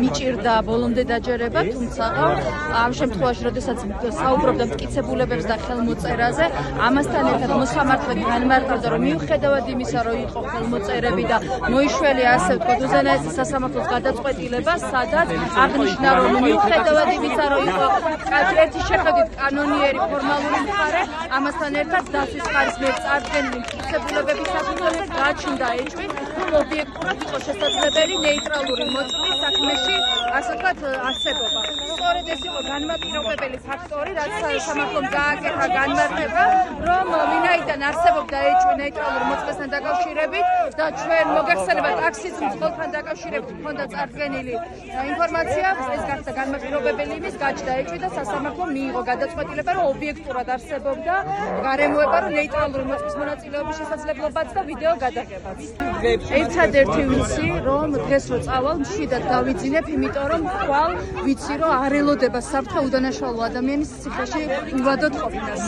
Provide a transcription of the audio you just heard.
მიჭირდა ბოლომდე დაჯერება, თუმცა ამ შემთხვევაში, როდესაც საუბრობდა მტკიცებულებებს და ხელმოწერაზე, ამასთან ერთად მოსამართლე განმარტავდა, რომ მიუხედავად იმისა, რომ იყო ხელმოწერები და მოიშველი ასე ვთქვათ უზენაესი სასამართლოს გადაწყვეტილება, სადაც აღნიშნა, რომ მიუხედავად იმისა, რომ იყო ერთის შეხედვით კანონიერი ფორმალური მხარე, ამასთან ერთად დაცვის ხარის მიერ წარდგენილი მტკიცებულებების საფუძველზე გააჩნდა ეჭვი, რომ ობიექტურად იყო შესაძლებელი ნეიტრალური მოწმის საქმეში, ასე ვთქვათ, არსებობა. სწორედ ეს იყო განმაპირობებელი ფაქტორი, რაც სამართლომ გააკეთა განმარტება, რომ ვინაიდან არსებობდა ეჭვი ნეიტრალური მოწმესთან დაკავშირებით და ჩვენ მოგეხსენება ტაქსის მძღოლთან დაკავშირებით ჰქონდა წარდგენილი ინფორმაცია, ეს გახდა განმაპირობებელი იმის გაჩნდა ეჭვი და სასამართლომ მიიღო გადაწყვეტილება, რომ ობიექტურად არსებობდა გარემოება, რომ ნეიტრალური მოწმის მონაწილეობის შესაძლებლობაც და ვიდეო გადაღებაც. ერთადერთი ვიცი, რომ დღეს რო წავალ, მშვიდად დავიძინებ, იმიტომ რომ ხვალ ვიცი, რომ არ ელოდება საფრთხე უდანაშაულო ადამიანის ციხეში უბადოთ ყოფნას.